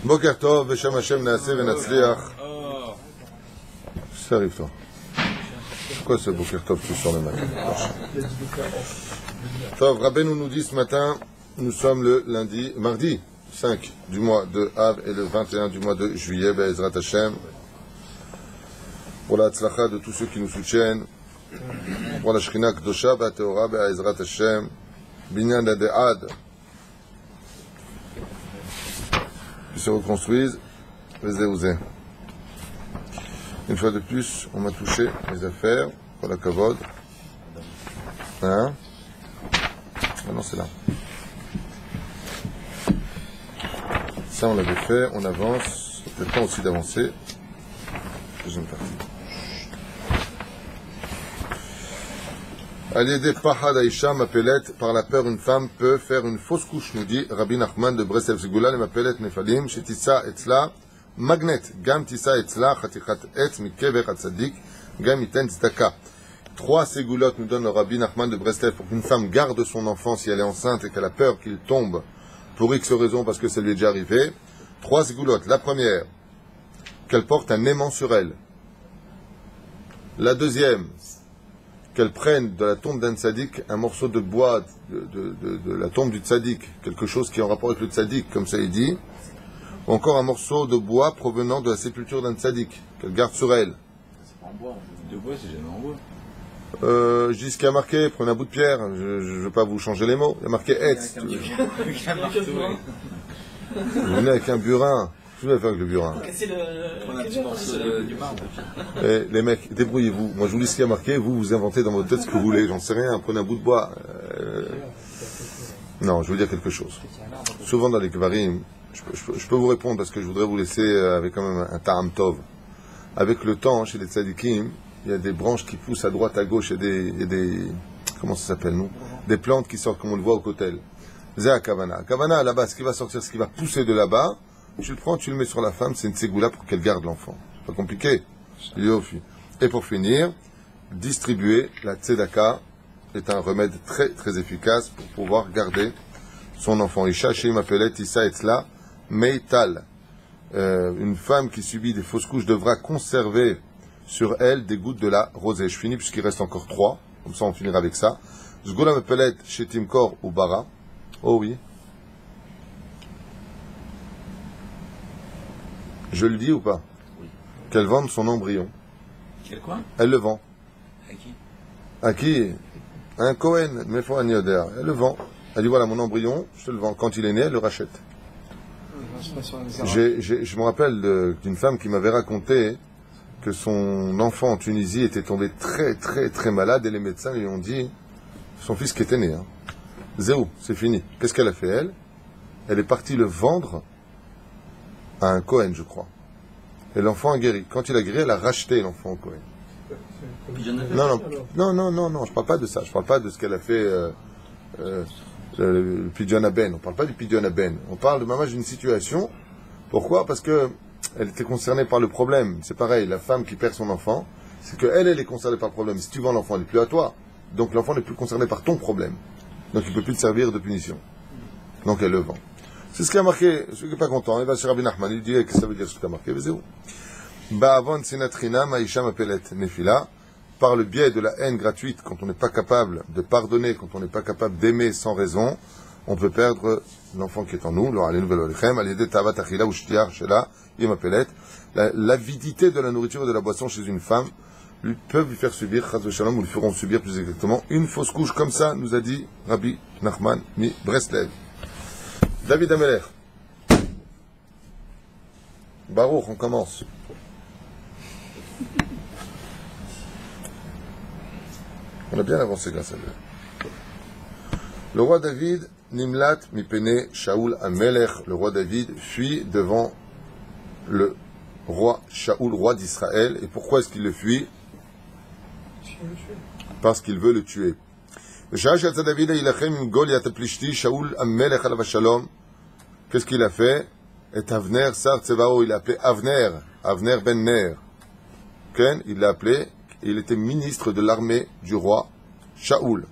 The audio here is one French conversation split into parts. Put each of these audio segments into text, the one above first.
Boker Tov, Beshem Hashem Naaseh Venatzliach. Ça arrive toi. C'est quoi ce Boker Tov ce soir le matin? Tov, Rabbeinu nous dit ce matin, nous sommes le mardi 5 du mois de Av et le 21 du mois de juillet, Be'ezrat Hashem. Pour la tzlacha de tous ceux qui nous soutiennent, pour la Shekhinah Kdosha, Be'ateora, Be'ezrat Hashem, Binyan Ade'ad, qui se reconstruisent, les Eouzé. Une fois de plus, on m'a touché mes affaires, pour la kavod. Hein? Ah non, c'est là. Ça, on l'avait fait, on avance. C'est peut-être temps aussi d'avancer. Deuxième partie. Al-Yedé Pahad Aïcha m'appelait, par la peur, une femme peut faire une fausse couche, nous dit Rabbi Nachman de Breslev Zgoula, m'appelait Nefalim, chez Tissa Etzla, Magnet, Gam Tissa Etzla, Chatichat Etz, Mikever Hatzadik, Gam Iten Tzedaka. 3 ségoulottes nous donne le Rabbi Nachman de Breslev pour qu'une femme garde son enfant si elle est enceinte et qu'elle a peur qu'il tombe pour X raison parce que ça lui est déjà arrivé. 3 ségoulottes. La première, qu'elle porte un aimant sur elle. La deuxième, qu'elle prenne de la tombe d'un tzaddik un morceau de bois de la tombe du tzaddik, quelque chose qui est en rapport avec le tzaddik, comme ça il dit, ou encore un morceau de bois provenant de la sépulture d'un tzaddik, qu'elle garde sur elle. C'est pas en bois, de bois, c'est jamais en bois. Je dis ce qu'il y a marqué, prenez un bout de pierre, je ne veux pas vous changer les mots, il y a marqué Etz. Vous venez avec un burin. Qu'est-ce que vous allez faire avec le burin? On a un petit morceau du marbre. Les mecs, débrouillez-vous. Moi je vous dis ce qu'il y a marqué, vous inventez dans votre tête ce que vous voulez, j'en sais rien, prenez un bout de bois. Non, je veux dire quelque chose. Souvent dans les kvarim, je peux vous répondre parce que je voudrais vous laisser avec quand même un ta'am tov. Avec le temps, chez les tzadikim, il y a des branches qui poussent à droite, à gauche, il y a des comment ça s'appelle, nous? Des plantes qui sortent comme on le voit au kotel. Zé à Kavana. Kavana, là-bas, ce qui va sortir, ce qui va pousser de là-bas, tu le prends, tu le mets sur la femme, c'est une ségoula pour qu'elle garde l'enfant. C'est pas compliqué. Et pour finir, distribuer la tzedaka est un remède très très efficace pour pouvoir garder son enfant. Isha, chez m'appelait Tissa Etzla, Meital. Une femme qui subit des fausses couches devra conserver sur elle des gouttes de la rosée. Je finis puisqu'il reste encore 3. Comme ça, on finira avec ça. Zgoula m'appelait chez Timkor ou Bara. Oh oui. Je le dis ou pas? Oui. Qu'elle vende son embryon. Quel quoi? Elle le vend. À qui? À qui? À un Cohen, mais faut un Yoder. Elle le vend. Elle dit voilà mon embryon, je te le vends. Quand il est né, elle le rachète. Je me rappelle d'une femme qui m'avait raconté que son enfant en Tunisie était tombé très très très malade et les médecins lui ont dit, son fils qui était né, hein, Zéou, c'est fini. Qu'est-ce qu'elle a fait elle? Elle est partie le vendre à un Cohen, je crois. Et l'enfant a guéri. Quand il a guéri, elle a racheté l'enfant au Cohen. Non, je parle pas de ça. Je parle pas de ce qu'elle a fait le Pidyon Aben. On parle pas du Pidyon Aben. On parle de maman d'une situation. Pourquoi? Parce que elle était concernée par le problème. C'est pareil, la femme qui perd son enfant, c'est qu'elle est concernée par le problème. Si tu vends l'enfant, il n'est plus à toi. Donc l'enfant n'est plus concerné par ton problème. Donc il ne peut plus te servir de punition. Donc elle le vend. C'est ce qui a marqué. Celui qui n'est pas content, il va chez Rabbi Nachman, il dit que ça veut dire ce qui a marqué. Mais c'est où? Ba'avon sinatrina ma'isha m'apelet nefila. Par le biais de la haine gratuite, quand on n'est pas capable de pardonner, quand on n'est pas capable d'aimer sans raison, on peut perdre l'enfant qui est en nous. L'avidité de la nourriture et de la boisson chez une femme peuvent lui faire subir, chas v'shalom, ou lui feront subir plus exactement, une fausse couche comme ça, nous a dit Rabbi Nachman mi Breslev. David Ameler. Baruch, on commence. On a bien avancé grâce à lui. Le roi David, Nimlat mipene Shaoul Amelech, le roi David fuit devant le roi Shaoul, roi d'Israël. Et pourquoi est-ce qu'il le fuit? Parce qu'il veut le tuer. Qu'est-ce qu'il a fait? Et Avner Sar Tsevao, il a appelé Avner ben Ner. Il l'a appelé, il était ministre de l'armée du roi Shaoul.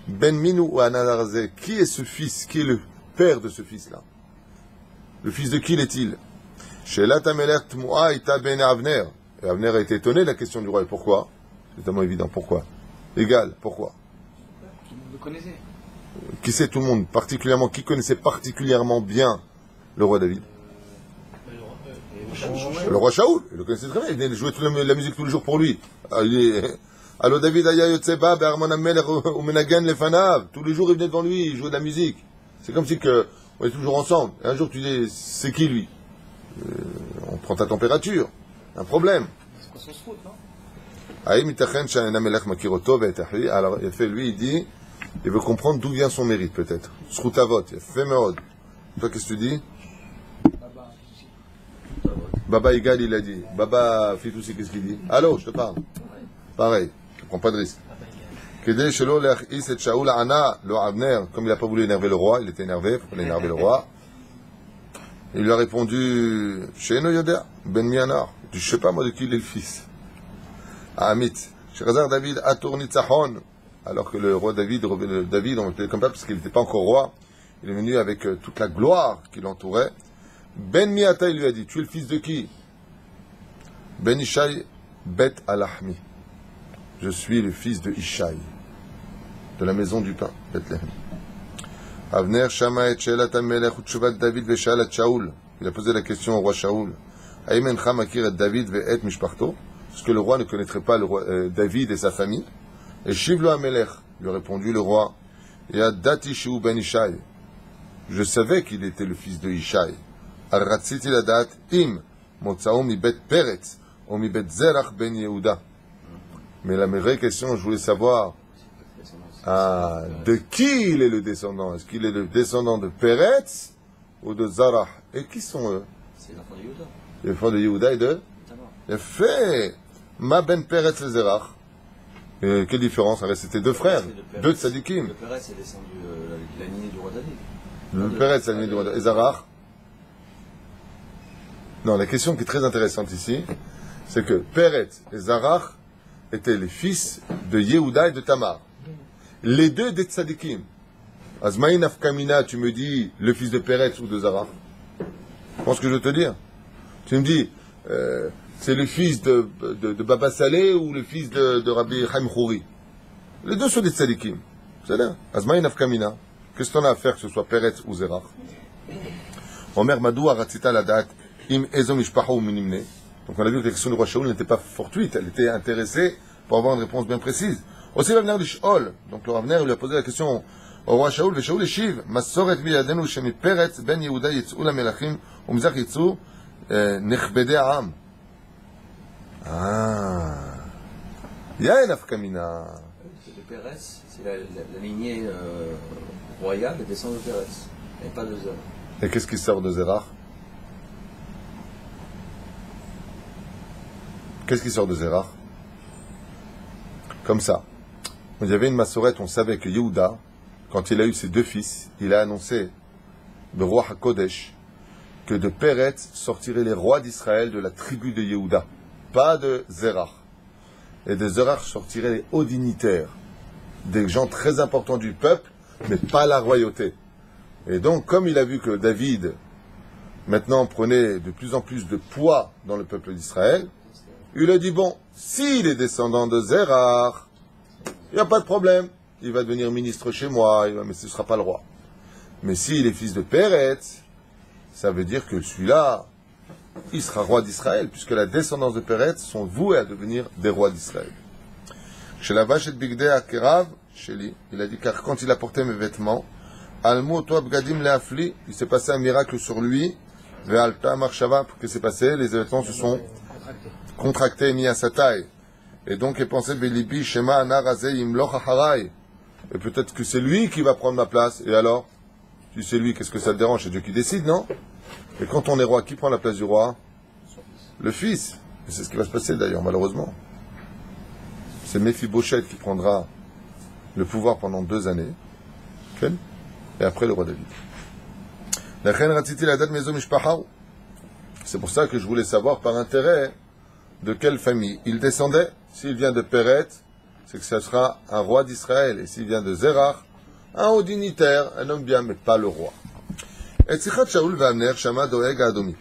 Ben Minou ou Anarazé, qui est ce fils? Qui est le père de ce fils-là? Le fils de qui l'est-il? Shelat Amelech Tmoa Ita Ben Avner. Et Avner a été étonné de la question du roi. Et pourquoi? C'est tellement évident. Pourquoi? Égal. Pourquoi? Tout le monde le connaissait. Qui sait tout le monde, particulièrement, qui connaissait particulièrement bien le roi David? Le roi Shaoul. Il le connaissait très bien. Il venait de jouer toute la musique tous les jours pour lui. Allo David Aya Yotseba Be'armon Amelech Umenagen Lefanav. Tous les jours il venait devant lui, il jouait de la musique. C'est comme si on est toujours ensemble. Et un jour tu dis, c'est qui lui? On prend ta température. Un problème. C'est quoi son sroute, non? Alors, lui, il dit, il veut comprendre d'où vient son mérite, peut-être. Sroutavot, il fait meod. Toi, qu'est-ce que tu dis? Baba Igal, il a dit. Baba Fitoussi, qu'est-ce qu'il dit? Allô, je te parle. Pareil, je ne prends pas de risque. Kedé Shelo Leachis et Shaoul Ana, le Avner, comme il n'a pas voulu énerver le roi, il était énervé, il faut pas énerver le roi. Il lui a répondu, Sheno Yoder, Ben Mianar. Je ne sais pas moi de qui il est le fils. Amit, Sherazar David Atour Nitzahon, alors que le roi David, on l'appelait comme ça parce qu'il n'était pas encore roi, il est venu avec toute la gloire qui l'entourait. Ben Miata, il lui a dit, tu es le fils de qui? Ben Ishai Bet Alahmi. Je suis le fils de Ishai, de la maison du pain, Bethléem. Avner Shama et Shelat Amelech Utshuvat David Veshalat Shaoul. Il a posé la question au roi Shaoul. Aïmen Chamakir et David Ve'et Mishparto. Parce que le roi ne connaîtrait pas le roi, David et sa famille. Et Shivlo Amelech, lui a répondu le roi. Yadati Shu Ben Ishai. Je savais qu'il était le fils de Ishai. Arratziti Ladat Im Motsao mi Bet Peretz ou mi Bet Zerach Ben Yehuda. Mais la vraie question, je voulais savoir de qui il est le descendant. Est-ce qu'il est le descendant de Peretz ou de Zarah? Et qui sont eux? C'est l'enfant de Yehuda. Les enfants de Yehuda et de? Il a fait Ma Ben Peretz et Zerach. Quelle différence? C'était deux frères, deux tzadikim. Le Peretz est descendu de la lignée du roi David. Le Peretz, c'est la lignée du roi David. Et Zarah? Non, la question qui est très intéressante ici, c'est que Peretz et Zarah étaient les fils de Yehuda et de Tamar. Les deux des tzadikim. Azmaïn Afkamina, tu me dis le fils de Peretz ou de Zarah? Je pense que je veux te dire. Tu me dis, c'est le fils de Baba Saleh ou le fils de Rabbi Chaim Khouri? Les deux sont des tzadikim. C'est là. Azmaïn Afkamina. Qu'est-ce qu'on a à faire que ce soit Peretz ou Zarah? Omer Madou Aratzita Ladat Im Ezo Mishpaha ou Minimne. Donc on a vu que la question du roi Shaoul n'était pas fortuite, elle était intéressée pour avoir une réponse bien précise. Aussi Ravner de Sh'ol. Donc le Ravner lui a posé la question au roi Shaoul, et Shaoul Eshiv, Masoret biyadenu shemi Peretz ben Yehuda yitz'u la melachim, umzach yitz'u nechbedei ha'am. Yael Afkamina. Le Peretz, c'est la lignée royale, elle descend de Peretz, et pas de Zerach. Et qu'est-ce qui sort de Zerach? Qu'est-ce qui sort de Zerach? Comme ça. Il y avait une massorette, on savait que Yehuda, quand il a eu ses deux fils, il a annoncé, le roi HaKodesh, que de Peretz sortiraient les rois d'Israël de la tribu de Yehuda, pas de Zerach. Et de Zerach sortiraient les hauts dignitaires, des gens très importants du peuple, mais pas la royauté. Et donc, comme il a vu que David, maintenant, prenait de plus en plus de poids dans le peuple d'Israël, il a dit, bon, s'il est descendant de Zerach, il n'y a pas de problème. Il va devenir ministre chez moi, mais ce ne sera pas le roi. Mais s'il est fils de Peretz, ça veut dire que celui-là, il sera roi d'Israël, puisque la descendance de Peretz sont voués à devenir des rois d'Israël. Chez la vache et Bigdé à Kerav, chez lui, il a dit, car quand il a porté mes vêtements, Almo toi Bgadim Leafli, il s'est passé un miracle sur lui, Ve'alta Marshava, pour que s'est passé, les vêtements se sont contractés, mis à sa taille. Et donc, il pensait, Belibi, Shema, Anarazé, Imloch, Hacharai. Et peut-être que c'est lui qui va prendre ma place. Et alors? Si c'est lui, qu'est-ce que ça te dérange? C'est Dieu qui décide, non? Et quand on est roi, qui prend la place du roi? Le fils. Et c'est ce qui va se passer d'ailleurs, malheureusement. C'est Mephibosheth qui prendra le pouvoir pendant 2 années. Okay? Et après le roi David. C'est pour ça que je voulais savoir par intérêt de quelle famille il descendait. S'il vient de Peretz, c'est que ce sera un roi d'Israël. Et s'il vient de Zerach, un haut dignitaire, un homme bien, mais pas le roi. Etzichat Shaoul ve'Avner Shama Doeg Adomi.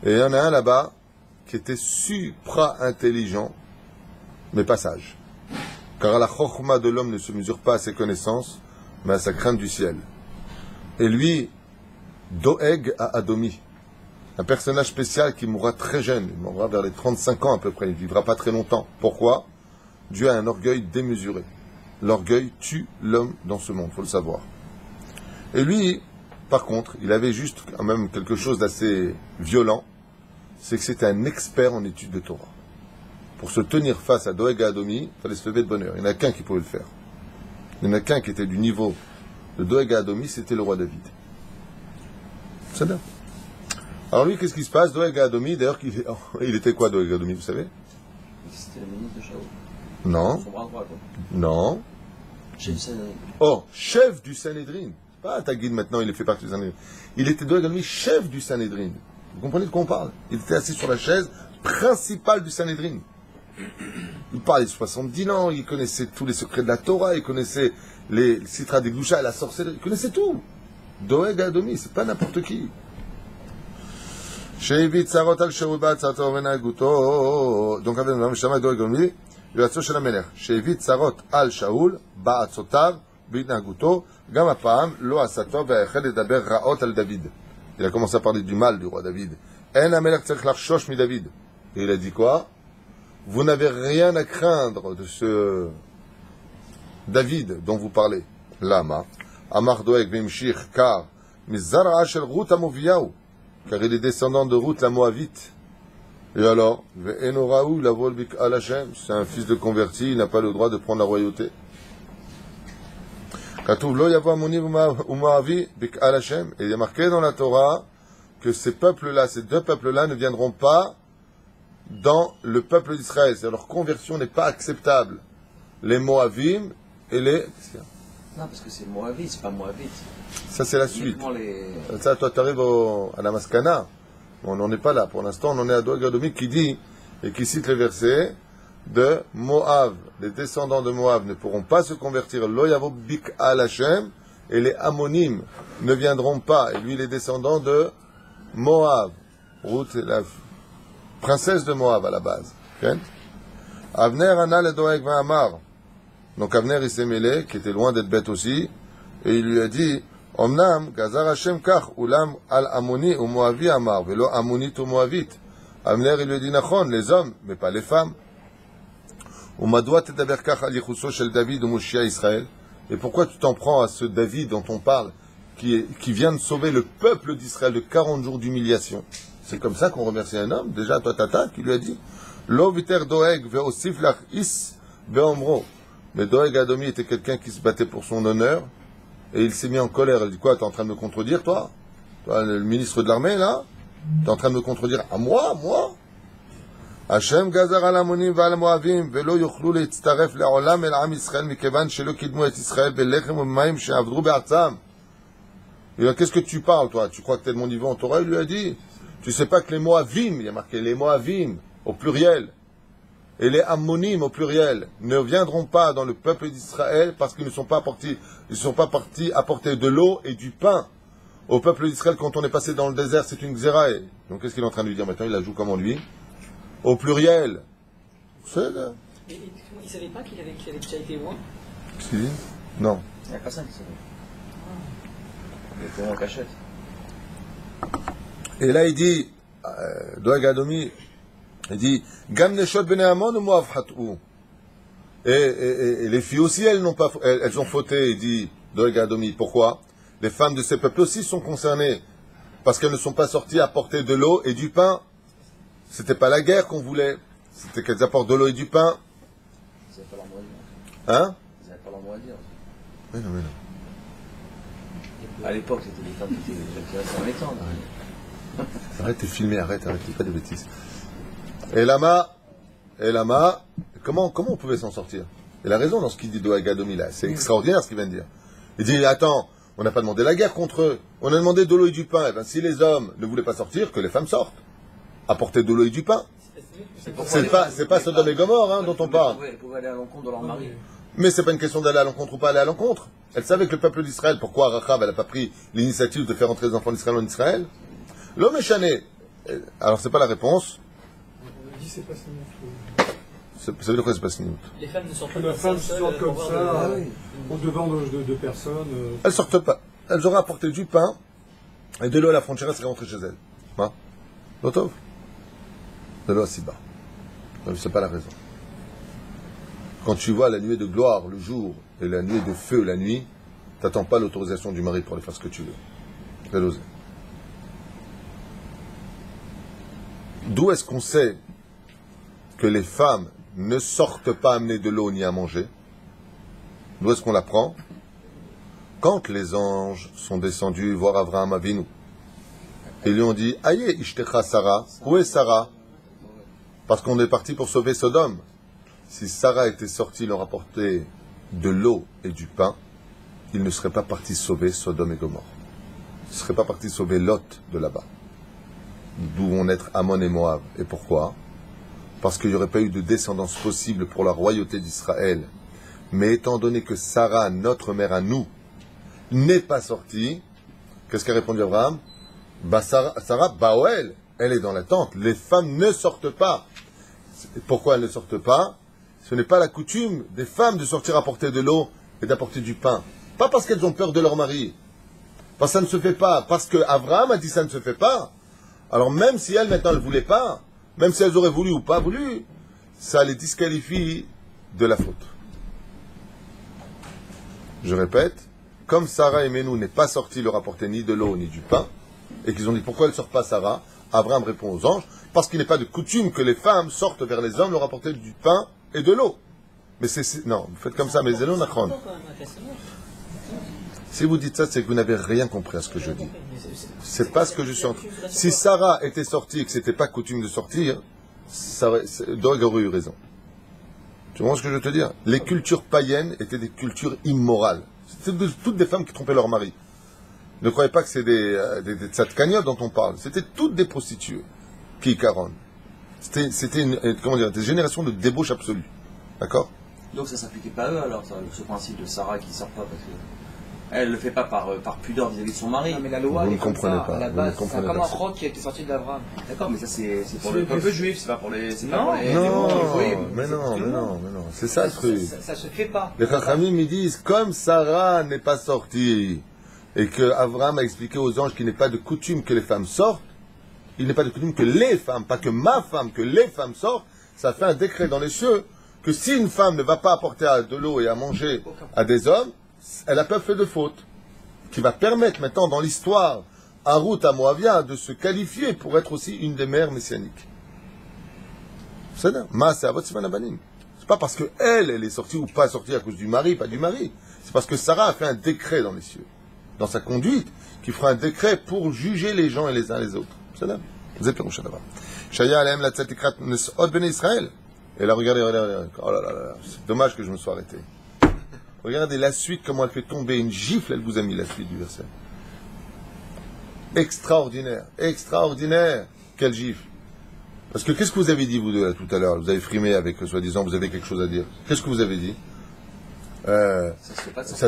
Et il y en a un là-bas qui était supra-intelligent, mais pas sage. Car la chokhma de l'homme ne se mesure pas à ses connaissances, mais à sa crainte du ciel. Et lui, Doeg à Adomi, un personnage spécial qui mourra très jeune, il mourra vers les 35 ans à peu près, il ne vivra pas très longtemps. Pourquoi? Dieu a un orgueil démesuré. L'orgueil tue l'homme dans ce monde, il faut le savoir. Et lui, par contre, il avait juste quand même quelque chose d'assez violent, c'est que c'était un expert en études de Torah. Pour se tenir face à Doeg à Adomi, il fallait se lever de bonne heure. Il n'y en a qu'un qui pouvait le faire. Il n'y en a qu'un qui était du niveau de Doeg à Adomi, c'était le roi David. C'est bien. Alors lui, qu'est-ce qui se passe? Doeg à Adomi, d'ailleurs, il était quoi Doeg à Adomi, vous savez? C'était le ministre de Shaoul. Non. Son bras droit, quoi. Non. Chef du Sanhédrin. Oh, chef du Sanhédrin. Pas Tagid maintenant, il fait partie du Sanhédrin. Il était Doeg à Adomi, chef du Sanhédrin. Vous comprenez de quoi on parle? Il était assis sur la chaise principale du Sanhédrin. Il parlait de 70 ans, il connaissait tous les secrets de la Torah, il connaissait les citra des Gloucha, la sorcellerie, il connaissait tout. Doeg à Adomi, c'est pas n'importe qui. Donc avec nous, Shama Doeg à Adomi, יועצו של המלך, שהביא צרות על שאול, בעצותיו, בהתנהגותו, גם הפעם לא עשה טוב והחל לדבר רעות על דוד. Il a commencé à parler du mal du roi David. אין המלך צריך לחשוש מדוד. Et il a dit quoi? Vous n'avez rien à craindre de ce David dont vous parlez. Lama. Amar Doeg v'imshich car mizar'a shel Ruth Amoviyahu. Car il est descendant de Ruth la Moabite. Et alors, c'est un fils de converti, il n'a pas le droit de prendre la royauté. Et il y a marqué dans la Torah que ces peuples-là, ces deux peuples-là ne viendront pas dans le peuple d'Israël. Leur conversion n'est pas acceptable. Les Moavim et les... Non, parce que c'est Moabite, c'est pas Moabite. Ça, c'est la suite. Les... Ça, toi, tu arrives à la Maskana. On n'en est pas là. Pour l'instant, on en est à Doeg à Adomi qui dit, et qui cite le verset de Moab. Les descendants de Moab ne pourront pas se convertir. Lo yavo bik al Hashem. Et les Ammonim ne viendront pas. Et lui, les descendants de Moab. Ruth est la princesse de Moab à la base. Okay? Avner ana le Doeg v'amar. Donc Avner, il s'est mêlé, qui était loin d'être bête aussi. Et il lui a dit, Omnam, Gazar Hashem kach, ulam al Ammoni ou Moavi amar, velo Ammonite ou Moavite. Avner, il lui a dit, Nachon, les hommes, mais pas les femmes. Ou madoua tedaber kach al yichuso shel David ou Moshia Israël. Et pourquoi tu t'en prends à ce David dont on parle, qui vient de sauver le peuple d'Israël de 40 jours d'humiliation? C'est comme ça qu'on remercie un homme, déjà, toi, tata, qui lui a dit, Lo viter doeg ve'osif lach is be'omro. Mais Doeg Adomi était quelqu'un qui se battait pour son honneur. Et il s'est mis en colère. Il dit quoi? T'es en train de me contredire, toi? Toi, le ministre de l'armée, là? T'es en train de me contredire à moi? Hashem gazar al Ammonim ve'al Moavim ve'lo yochlu le'tztaref le'olam el am Yisrael mikevan shelo kidmu et Yisrael be'lechem u'mayim she'avdru be'arzam. Il dit, qu'est-ce que tu parles, toi? Tu crois que t'es de mon niveau en Torah? Il lui a dit, tu sais pas que les Moavim, il y a marqué les Moavim, au pluriel, et les Ammonim au pluriel ne viendront pas dans le peuple d'Israël parce qu'ils ne sont pas partis apporter de l'eau et du pain au peuple d'Israël quand on est passé dans le désert, c'est une xérae. Donc qu'est-ce qu'il est en train de lui dire maintenant? Il la joue comme lui au pluriel. C'est là. Il ne savait pas qu'il avait déjà été loin? Qu'est-ce qu'il dit? Non. Il n'y a personne qui savait. Il était en cachette. Et là il dit, Doeg Adomi, il dit, Gam neshot bnei Ammon ou Moav hatou. Et les filles aussi, elles ont fauté, il dit Doeg Adomi. Pourquoi? Les femmes de ces peuples aussi sont concernées. Parce qu'elles ne sont pas sorties apporter de l'eau et du pain. C'était pas la guerre qu'on voulait. C'était qu'elles apportent de l'eau et du pain. Ils n'avaient pas leur mot à dire. Hein? Ils n'avaient pas leur mot à dire. Mais non. À l'époque, c'était des femmes qui restaient dans les temps. Arrête de filmer, arrête, pas de bêtises. Et Lama, comment on pouvait s'en sortir? Il a raison dans ce qu'il dit Doeg Adomi là. C'est extraordinaire ce qu'il vient de dire. Il dit, attends, on n'a pas demandé la guerre contre eux. On a demandé de l'eau et du pain. Et bien, si les hommes ne voulaient pas sortir, que les femmes sortent. Apporter de l'eau et du pain. C'est pas Sodome et Gomorrhe dont on parle. Ils pouvaient aller à l'encontre de leur mari. Mais c'est pas une question d'aller à l'encontre ou pas aller à l'encontre. Elle savait que le peuple d'Israël, pourquoi Rachav, elle n'a pas pris l'initiative de faire entrer les enfants d'Israël en Israël? L'homme est chané. Alors c'est pas la réponse. On dit c'est pas siniout. Ça veut dire quoi c'est pas siniout? Les femmes ne sortent pas La femme sort comme ça, oui. au devant de personnes. Elles sortent pas. Elles auraient apporté du pain et de l'eau à la frontière, elles seraient rentrées chez elles. Hein? L'otov? De l'eau si bas. C'est pas la raison. Quand tu vois la nuée de gloire le jour et la nuée de feu la nuit, t'attends pas l'autorisation du mari pour aller faire ce que tu veux. Fais l'oser. D'où est-ce qu'on sait que les femmes ne sortent pas amener de l'eau ni à manger? D'où est-ce qu'on l'apprend? Quand les anges sont descendus voir Avraham Avinu, ils lui ont dit, aïe, Ishtecha Sarah, où est Sarah? Parce qu'on est parti pour sauver Sodome. Si Sarah était sortie leur apporter de l'eau et du pain, il ne serait pas parti sauver Sodome et Gomorrhe. Il ne serait pas parti sauver Lot de là-bas. D'où vont naître Ammon et Moab. Et pourquoi? Parce qu'il n'y aurait pas eu de descendance possible pour la royauté d'Israël. Mais étant donné que Sarah, notre mère à nous, n'est pas sortie, qu'est-ce qu'a répondu Abraham? Sarah, Baoel, elle est dans la tente. Les femmes ne sortent pas. Pourquoi elles ne sortent pas? Ce n'est pas la coutume des femmes de sortir apporter de l'eau et d'apporter du pain. Pas parce qu'elles ont peur de leur mari. Parce que ça ne se fait pas. Parce que Abraham a dit ça ne se fait pas. Alors même si elles, maintenant, ne voulaient pas, même si elles auraient voulu ou pas voulu, ça les disqualifie de la faute. Je répète, comme Sarah et Menou n'est pas sorti leur apporter ni de l'eau ni du pain, et qu'ils ont dit pourquoi elle ne sort pas Sarah, Abraham répond aux anges, parce qu'il n'est pas de coutume que les femmes sortent vers les hommes leur apporter du pain et de l'eau. Mais non, vous faites comme ça, mais c'est non nachron. Si vous dites ça, c'est que vous n'avez rien compris à ce que je dis. C'est pas ce que je suis en train. Si Sarah était sortie et que c'était pas coutume de sortir, Doeg aurait eu raison. Tu vois ce que je veux te dire? Les cultures païennes étaient des cultures immorales. C'était toutes des femmes qui trompaient leur mari. Ne croyez pas que c'est des tzadkaniot dont on parle. C'était toutes des prostituées. Qui caronne. C'était une génération de débauche absolue. D'accord? Donc ça s'appliquait pas à eux alors, ce principe de Sarah qui ne sort pas parce que elle le fait pas par pudeur vis-à-vis de son mari. Non, mais la loi, vous elle ne est comme comprenez ça, pas. à la Vous base, ne c'est comprenez comme pas. un roc qui a été sorti d'Abraham. D'accord, mais ça c'est pour le peuple juif, c'est pas pour les. C'est pas pour les. Non, les mais non. C'est ça le truc. Ça se fait pas. Les Chachamim me disent, comme Sarah n'est pas sortie, et que Abraham a expliqué aux anges qu'il n'est pas de coutume que les femmes sortent, il n'est pas de coutume que les femmes, pas que ma femme, que les femmes sortent, ça fait un décret dans les cieux que si une femme ne va pas apporter de l'eau et à manger à des hommes, elle a pas fait de faute. Qui va permettre maintenant dans l'histoire à Ruth, à Moavia, de se qualifier pour être aussi une des mères messianiques. C'est ça. C'est pas parce qu'elle est sortie ou pas sortie à cause du mari, pas du mari. C'est parce que Sarah a fait un décret dans les cieux, dans sa conduite, qui fera un décret pour juger les gens et les uns les autres. C'est ça. Vous êtes Shaya alem la tzatikrat nesot ben Israël. Et là, regardez. Oh là là, c'est dommage que je me sois arrêté. Regardez la suite, comment elle fait tomber une gifle, elle vous a mis la suite du verset. Extraordinaire. Quelle gifle. Parce que qu'est-ce que vous avez dit, vous deux, là, tout à l'heure? Vous avez frimé avec, soi-disant, vous avez quelque chose à dire. Qu'est-ce que vous avez dit? Ça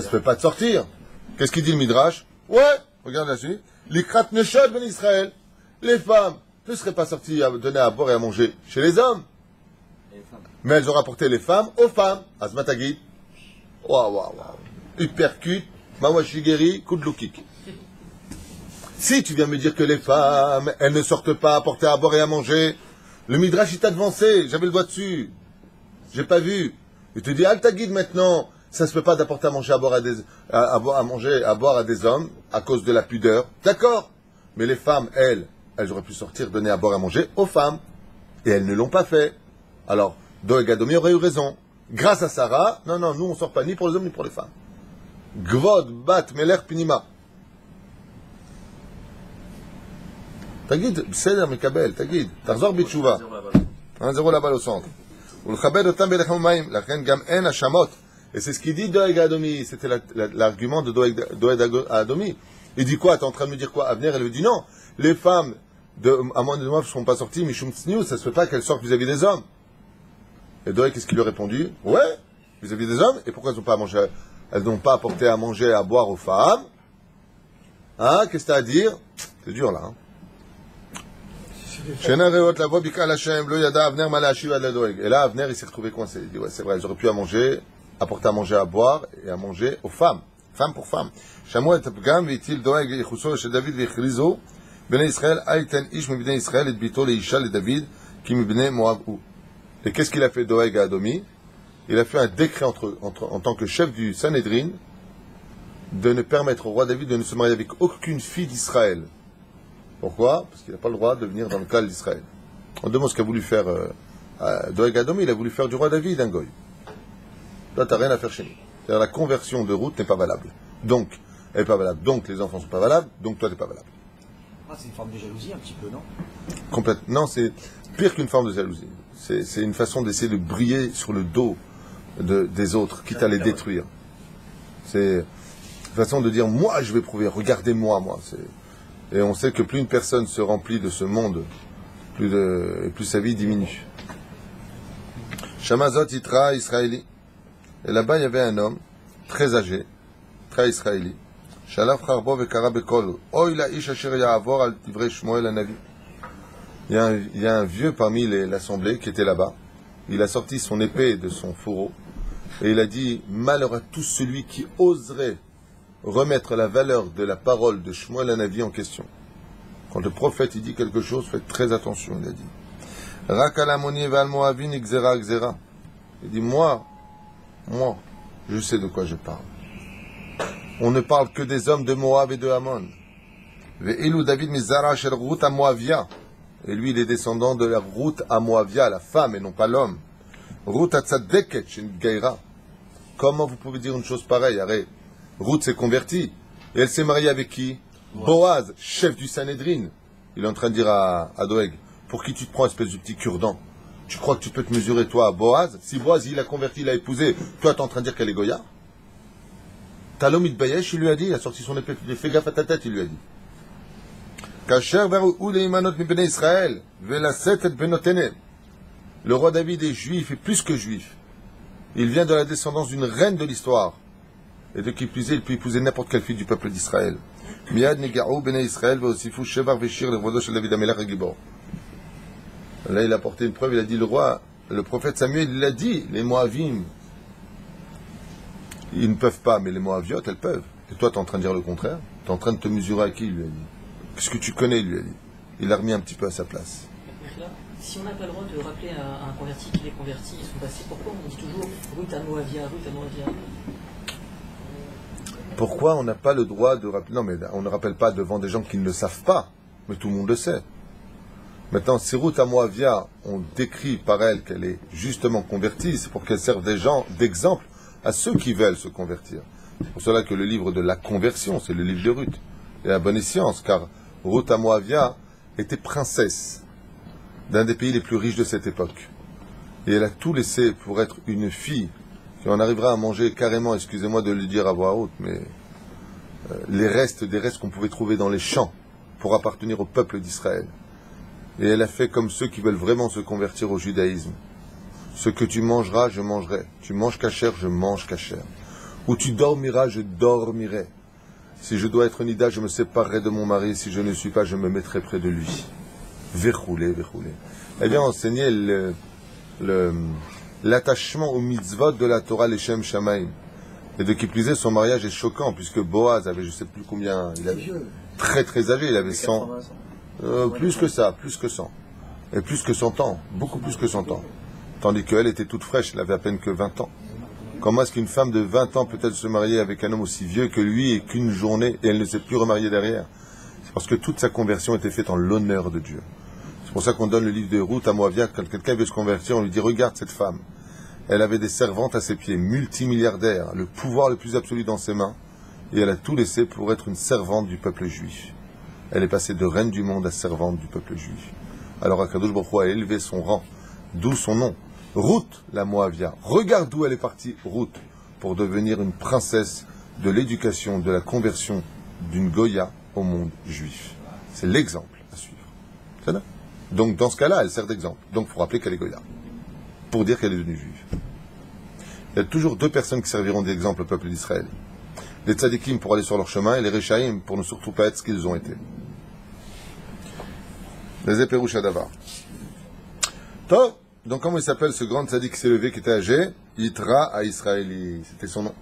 se fait pas de sortir. Qu'est-ce qu'il dit le Midrash? Ouais, regarde la suite. L'ikrat neshot ben Israël. Les femmes ne seraient pas sorties à donner à boire et à manger chez les hommes. Mais elles ont rapporté les femmes aux femmes. Azmatagid. Waouh. Hypercute, Mawashigeri, Kudlukik. Si tu viens me dire que les femmes, elles ne sortent pas à porter à boire et à manger, le Midrash est avancé, j'avais le doigt dessus. J'ai pas vu. Il te dit, Altagid maintenant, ça se fait pas d'apporter à manger à boire à boire à des hommes à cause de la pudeur. D'accord. Mais les femmes, elles auraient pu sortir, donner à boire et à manger aux femmes. Et elles ne l'ont pas fait. Alors, Doeg Adomi aurait eu raison. Grâce à Sarah, non, nous on sort pas ni pour les hommes ni pour les femmes. Gvod, Bat, Meler, Pinima. Tagid, Seder, Mekabel, Tagid. Tarzor Bitshuva. 1-0 là-bas au centre. Ulchabed otam belechem umayim. Lachen gam en hashamot. Et c'est ce qu'il dit Doeg Adomi. C'était l'argument de Doeg Adomi. Il dit quoi? T'es en train de me dire quoi? Avenir, elle lui dit non. Les femmes de Ammon et Moab ne sont pas sorties, Mishum Tzniut, ça se fait pas qu'elles sortent vis-à-vis des hommes. Et Doeg, qu'est-ce qu'il lui a répondu? Ouais, vis-à-vis des hommes. Et pourquoi elles n'ont pas à manger, elles n'ont pas apporté à manger et à boire aux femmes? Hein, qu'est-ce que t'as à dire? C'est dur là. Hein. Et là, Avner, il s'est retrouvé coincé. Il dit, ouais, c'est vrai, j'aurais pu à manger, apporter à manger, à boire et à manger aux femmes. Femme pour femme. Et qu'est-ce qu'il a fait Doeg à Adomi? Il a fait un décret en tant que chef du Sanhédrin de ne permettre au roi David de ne se marier avec aucune fille d'Israël. Pourquoi? Parce qu'il n'a pas le droit de venir dans le cas d'Israël. On demande ce qu'a voulu faire Doeg à Adomi, il a voulu faire du roi David un goy. Toi, tu n'as rien à faire chez nous. C'est-à-dire la conversion de Ruth n'est pas valable. Donc, elle n'est pas valable. Donc, les enfants ne sont pas valables. Donc, toi, tu n'es pas valable. Ah, c'est une forme de jalousie un petit peu, non? Complètement. Non, c'est pire qu'une forme de jalousie. C'est une façon d'essayer de briller sur le dos des autres, quitte à les détruire. C'est une façon de dire, moi, je vais prouver, regardez-moi, moi. Et on sait que plus une personne se remplit de ce monde, plus sa vie diminue. Shamazot Yitra, Israéli. Et là-bas, il y avait un homme, très âgé, très israélite. Shalaf Harbo Vekara Bekol. Oy la ish asher ya'avor al divrei Shmuel hanavi. Il y a un vieux parmi l'assemblée qui était là-bas. Il a sorti son épée de son fourreau et il a dit, malheur à tout celui qui oserait remettre la valeur de la parole de Shmuel hanavi en question. Quand le prophète il dit quelque chose, faites très attention, il a dit. Rak al amoni ve'al moavin gzera gzera. Il dit, moi, je sais de quoi je parle. On ne parle que des hommes de Moab et de Ammon. Ve'ilou David mizara shel Ruth à Moavia. Et lui, il est descendant de la Ruth à Moavia, la femme et non pas l'homme. Ruth à Tzadeket chez Gaïra. Comment vous pouvez dire une chose pareille? Arrête. Ruth s'est convertie. Et elle s'est mariée avec qui? Boaz, chef du Sanhédrin. Il est en train de dire à Doeg, pour qui tu te prends, espèce de petit cure-dent? Tu crois que tu peux te mesurer, toi, à Boaz? Si Boaz, il a converti, il a épousé, toi, tu es en train de dire qu'elle est Goya? Talom Itbayesh, il lui a dit, il a sorti son épée, il a fait gaffe à ta tête, il lui a dit. Le roi David est juif et plus que juif. Il vient de la descendance d'une reine de l'histoire. Et de qui plus est, il peut épouser n'importe quelle fille du peuple d'Israël. Là, il a apporté une preuve, il a dit, le prophète Samuel, il a dit, les Moavim, ils ne peuvent pas, mais les Moaviotes, elles peuvent. Et toi, tu es en train de dire le contraire? Tu es en train de te mesurer à qui, il lui a dit? Qu'est-ce que tu connais, il lui a dit? Il l'a remis un petit peu à sa place. Si on n'a pas le droit de rappeler à un converti qu'il est converti, ils sont passés, pourquoi on dit toujours Ruth à Moavia, Ruth à Moavia? Pourquoi on n'a pas le droit de rappeler? Non, mais on ne rappelle pas devant des gens qui ne le savent pas, mais tout le monde le sait. Maintenant, si Ruth à Moavia, on décrit par elle qu'elle est justement convertie, c'est pour qu'elle serve des gens d'exemple à ceux qui veulent se convertir. C'est pour cela que le livre de la conversion, c'est le livre de Ruth. Et à bonne science, car Ruth à Moavia était princesse d'un des pays les plus riches de cette époque. Et elle a tout laissé pour être une fille qui en arrivera à manger carrément, excusez-moi de le dire à voix haute, mais des restes qu'on pouvait trouver dans les champs pour appartenir au peuple d'Israël. Et elle a fait comme ceux qui veulent vraiment se convertir au judaïsme. Ce que tu mangeras, je mangerai. Tu manges kasher, je mange kasher. Ou tu dormiras, je dormirai. Si je dois être nida, je me séparerai de mon mari. Si je ne suis pas, je me mettrai près de lui. Verroulé. Elle vient enseigner l'attachement aux mitzvot de la Torah Leshem Shamaim. Et de qui plus est, son mariage est choquant, puisque Boaz avait, je ne sais plus combien, il avait très très âgé, il avait 100, plus que 100. Et plus que 100 ans, beaucoup plus que 100 ans. Tandis qu'elle était toute fraîche, elle avait à peine que 20 ans. Comment est-ce qu'une femme de 20 ans peut-elle se marier avec un homme aussi vieux que lui et qu'une journée, et elle ne s'est plus remariée derrière? C'est parce que toute sa conversion était faite en l'honneur de Dieu. C'est pour ça qu'on donne le livre de Ruth à Moavia. Quand quelqu'un veut se convertir, on lui dit, regarde cette femme. Elle avait des servantes à ses pieds, multimilliardaire, le pouvoir le plus absolu dans ses mains, et elle a tout laissé pour être une servante du peuple juif. Elle est passée de reine du monde à servante du peuple juif. Alors Akadosh Baruch Hu a élevé son rang, d'où son nom. Ruth, la Moavia. Regarde d'où elle est partie, Ruth, pour devenir une princesse de l'éducation, de la conversion d'une Goya au monde juif. C'est l'exemple à suivre. C'est là. Donc dans ce cas-là, elle sert d'exemple. Donc il faut rappeler qu'elle est Goya, pour dire qu'elle est devenue juive. Il y a toujours deux personnes qui serviront d'exemple au peuple d'Israël. Les tzadikim pour aller sur leur chemin et les rechaïm pour ne surtout pas être ce qu'ils ont été. Les éperouches à Davar. Top. Donc comment il s'appelle ce grand tzadik qui s'est levé, qui était âgé? Yitra à Israëli. C'était son nom.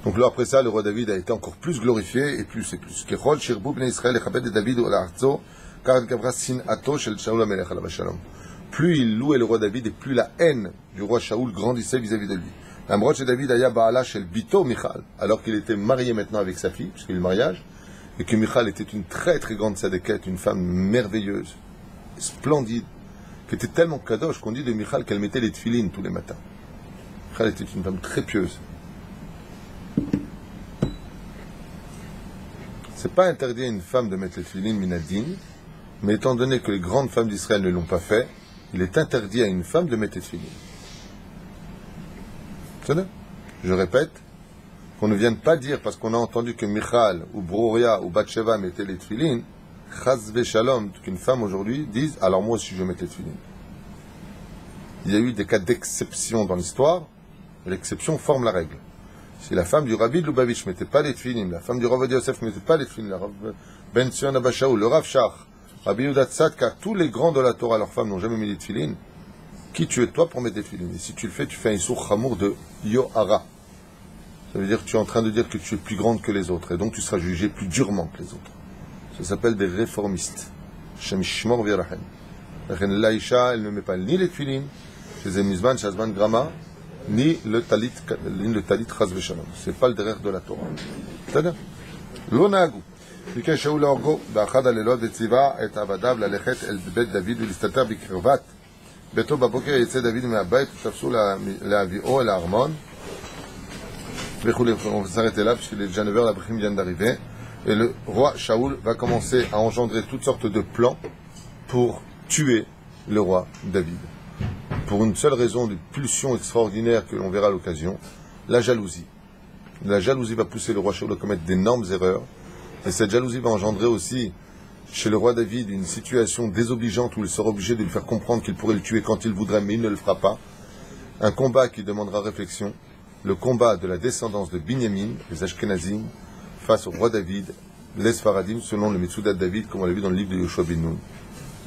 Donc là, après ça, le roi David a été encore plus glorifié et plus et plus. Plus il louait le roi David et plus la haine du roi Shaoul grandissait vis-à-vis de lui. Alors qu'il était marié maintenant avec sa fille, puisqu'il y a eu le mariage, et que Michal était une très très grande tzadékette, une femme merveilleuse, splendide, qui était tellement kadosh qu'on dit de Michal qu'elle mettait les tefilines tous les matins. Michal était une femme très pieuse. C'est pas interdit à une femme de mettre les tefilines minadin, mais étant donné que les grandes femmes d'Israël ne l'ont pas fait, il est interdit à une femme de mettre les tefilines. Je répète, qu'on ne vienne pas dire parce qu'on a entendu que Michal ou Broria ou Batsheva mettaient les tefilines, Chaz Shalom, qu'une femme aujourd'hui dise alors moi aussi je vais mettre les tefilines. Il y a eu des cas d'exception dans l'histoire, l'exception forme la règle. Si la femme du Rabbi de Lubavitch ne mettait pas les tefilines, la femme du Rav Yosef ne mettait pas les tefilines, la Rav Ben Sion Abba Shaul, le Rav Shach, Rabbi Yehuda Tzadka, tous les grands de la Torah, leurs femmes n'ont jamais mis les tefilines. Qui tu es toi pour mettre des tefilines? Et si tu le fais, tu fais un issour chamour de Yohara. Ça veut dire que tu es en train de dire que tu es plus grande que les autres, et donc tu seras jugé plus durement que les autres. Ça s'appelle des réformistes. Shem Shmor V'Yarachem. L'Aïcha, elle ne met pas ni les tefilines, chez Zemizman, Shazman Grama, ni le talit Chaz V'Shalom. C'est pas le derrière de la Torah. C'est-à-dire, l'Onagu. ביקש שאול להורגו באחד הלילות וציווה את עבדיו ללכת אל בית דוד ולהסתתר בקרבת ביתו. בבוקר יצא דוד מהבית ותפסו להביאו אל הארמון וכולי. On s'arrête là puisqu'il est déjà 9h, la prime vient d'arriver et le roi Shaoul va commencer à engendrer toutes sortes de plans pour tuer le roi David, pour une seule raison, d'une pulsion extraordinaire que l'on verra à l'occasion, la jalousie. La jalousie va pousser le roi Shaoul à commettre d'énormes erreurs. Et cette jalousie va engendrer aussi chez le roi David une situation désobligeante où il sera obligé de lui faire comprendre qu'il pourrait le tuer quand il voudrait, mais il ne le fera pas. Un combat qui demandera réflexion, le combat de la descendance de Binyamin, les Ashkenazim, face au roi David, les Sfaradim, selon le Metsudat de David, comme on l'a vu dans le livre de Yoshua ben Nun.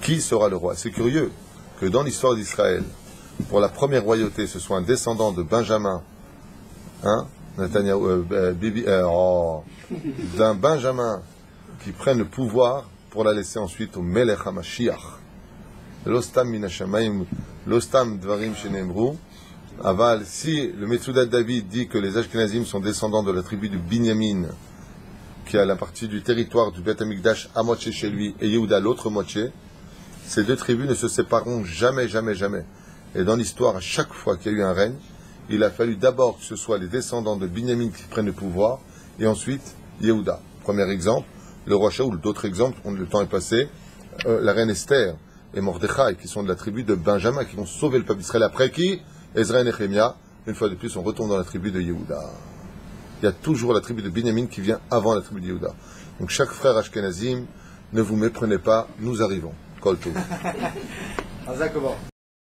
Qui sera le roi? C'est curieux que dans l'histoire d'Israël, pour la première royauté, ce soit un descendant de Benjamin, d'un Benjamin qui prenne le pouvoir pour la laisser ensuite au Melech HaMashiach. L'ostam minashamayim, l'ostam dvarim shenemru. Aval, si le Metsudat David dit que les Ashkenazim sont descendants de la tribu de Binyamin, qui a la partie du territoire du Beth Amikdash à moitié chez lui, et Yehuda l'autre moitié, ces deux tribus ne se sépareront jamais, jamais, jamais. Et dans l'histoire, à chaque fois qu'il y a eu un règne, il a fallu d'abord que ce soit les descendants de Binyamin qui prennent le pouvoir, et ensuite Yehuda. Premier exemple, le roi Shaoul. D'autres exemples, le temps est passé, la reine Esther et Mordechai, qui sont de la tribu de Benjamin, qui vont sauver le peuple d'Israël. Après qui? Ezra et Nehemia. Une fois de plus, on retourne dans la tribu de Yehuda. Il y a toujours la tribu de Binyamin qui vient avant la tribu de Yehuda. Donc chaque frère Ashkenazim, ne vous méprenez pas, nous arrivons. Kol Tov.